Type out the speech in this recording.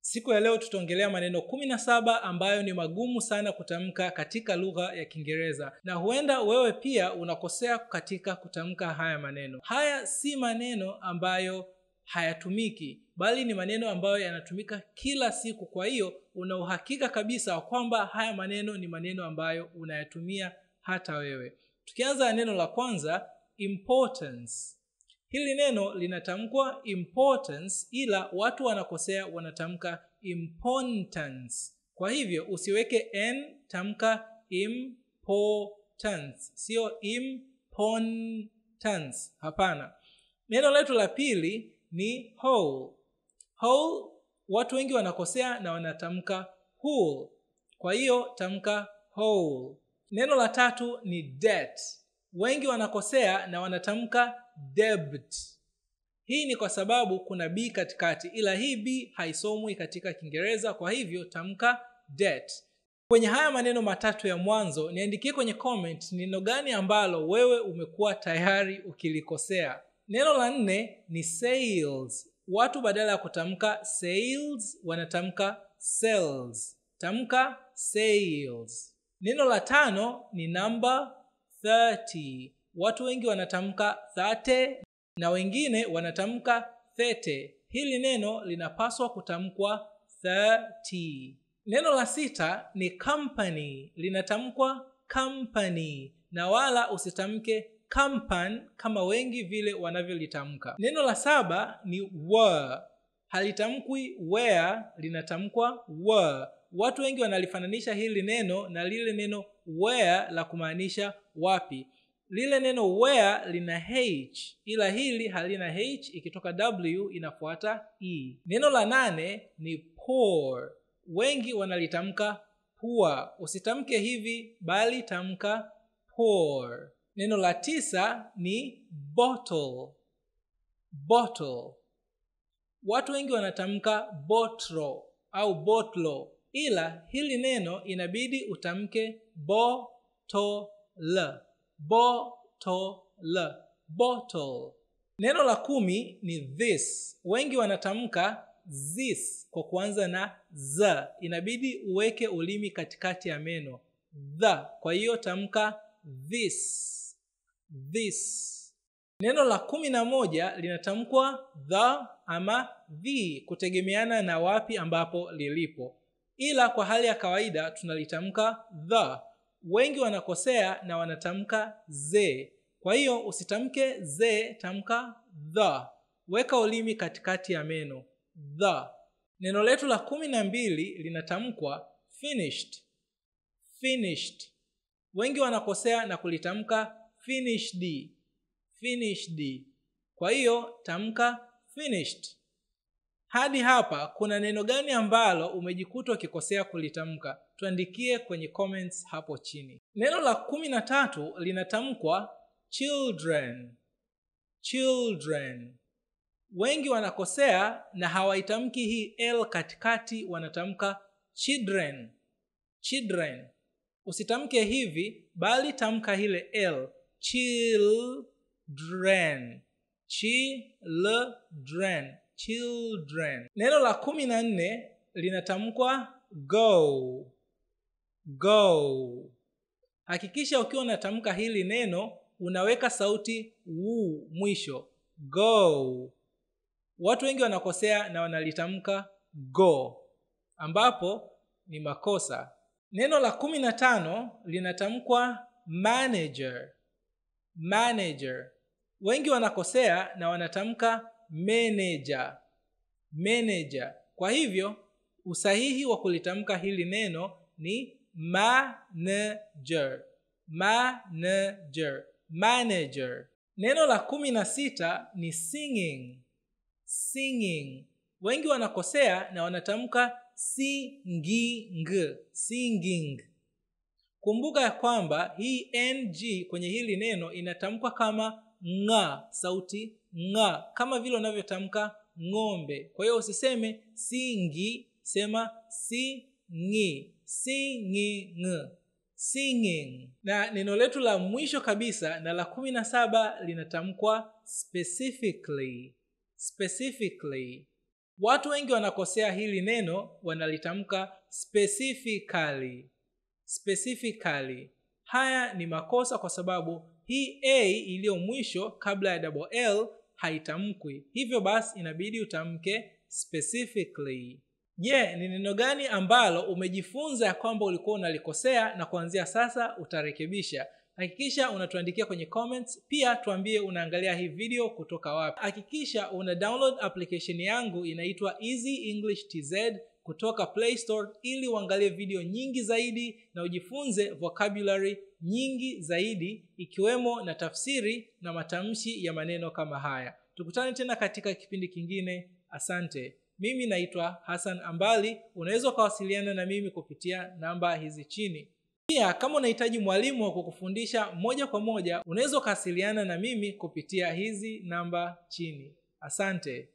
Siku ya leo tutaongelea maneno 17 ambayo ni magumu sana kutamka katika lugha ya Kiingereza, na huenda wewe pia unakosea katika kutamka haya maneno. Haya si maneno ambayo hayatumiki, bali ni maneno ambayo yanatumika kila siku. Kwa hiyo una uhakika kabisa kwamba haya maneno ni maneno ambayo unayatumia hata wewe. Tukianza neno la kwanza, importance. Hili neno linatamkwa importance, ila watu wanakosea, wanatamka importance. Kwa hivyo usiweke n, tamka importance, sio importance. Hapana. Neno letu la pili ni whole. Whole watu wengi wanakosea na wanatamka whole. Kwa hiyo tamka whole. Neno la tatu ni debt. Wengi wanakosea na wanatamka debt. Hii ni kwa sababu kuna b katikati, ila hii b haisomwi katika Kiingereza, kwa hivyo tamka debt. Kwenye haya maneno matatu ya mwanzo, niandikie kwenye comment neno gani ambalo wewe umekuwa tayari ukilikosea. Neno la 4 ni sales. Watu badala ya kutamka sales wanatamka sales. Tamka sales. Neno la 5 ni number 30. Watu wengi wanatamka 30 na wengine wanatamka 30. Hili neno linapaswa kutamkwa 30. Neno la 6 ni company. Linatamkwa company na wala usitamke company kama wengi vile wanavyolitamka. Neno la 7 ni were. Halitamkwi where, linatamkwa were. Watu wengi wanalifananisha hili neno na lile neno where la kumaanisha wapi. Lile neno where lina h, ila hili halina h, ikitoka w inafuata e. Neno la 8 ni poor. Wengi wanalitamka poor. Usitamke hivi bali tamka poor. Neno la 9 ni bottle. Bottle. Watu wengi wanatamka bottle au bottle, ila hili neno inabidi utamke bottle. Bottle. Bottle. Neno la 10 ni this. Wengi wanatamka this kwa kuanza na z. Inabidi uweke ulimi katikati ya meno the. Kwa hiyo tamka this. This. Neno la 11 linatamkwa the ama the kutegemeana na wapi ambapo lilipo, ila kwa hali ya kawaida tunalitamka the. Wengi wanakosea na wanatamka ze. Kwa hiyo usitamke ze, tamka the. Weka ulimi katikati ya meno the. Neno letu la 12 linatamkwa finished. Finished. Wengi wanakosea na kulitamka finished. Finished. Kwa hiyo tamka finished. Hadi hapa kuna neno gani ambalo umejikuta ukikosea kulitamka? Tuandikie kwenye comments hapo chini. Neno la 13 linatamkwa children. Children. Wengi wanakosea na hawaitamki hii l katikati, wanatamka children. Children. Usitamke hivi bali tamka hile l. Children. Children. Children. Neno la 14 linatamkwa go. Go. Hakikisha ukiwa unatamka hili neno unaweka sauti u mwisho. Go. Watu wengi wanakosea na wanalitamka go, ambapo ni makosa. Neno la 15 linatamkwa manager. Manager. Wengi wanakosea na wanatamka manager. Manager. Kwa hivyo usahihi wa kulitamka hili neno ni manager. Manager. Manager. Neno la 16 ni singing. Singing. Wengi wanakosea na wanatamka singing. Singing. Kumbuka ya kwamba hii ng kwenye hili neno inatamkwa kama nga, sauti nga, kama vile unavyotamka ng'ombe. Kwa hiyo usiseme singi, sema singi. Singing. Singing. Na neno letu la mwisho kabisa na la 17 linatamkwa specifically. Specifically. Watu wengi wanakosea hili neno, wanalitamka specifically. Specifically. Haya ni makosa kwa sababu hii a iliyo mwisho kabla ya double l haitamkwi. Hivyo basi inabidi utamke specifically. Je, ni neno gani ambalo umejifunza ya kwamba ulikuwa unalikosea na kuanzia sasa utarekebisha? Hakikisha unatuandikia kwenye comments, pia tuambie unaangalia hii video kutoka wapi. Hakikisha una download application yangu inaitwa Easy English TZ kutoka Play Store ili uangalie video nyingi zaidi na ujifunze vocabulary nyingi zaidi ikiwemo na tafsiri na matamshi ya maneno kama haya. Tukutane tena katika kipindi kingine. Asante. Mimi naitwa Hassan Ambali. Unaweza kuwasiliana na mimi kupitia namba hizi chini. Pia kama unahitaji mwalimu wa kukufundisha moja kwa moja, unaweza kuwasiliana na mimi kupitia hizi namba chini. Asante.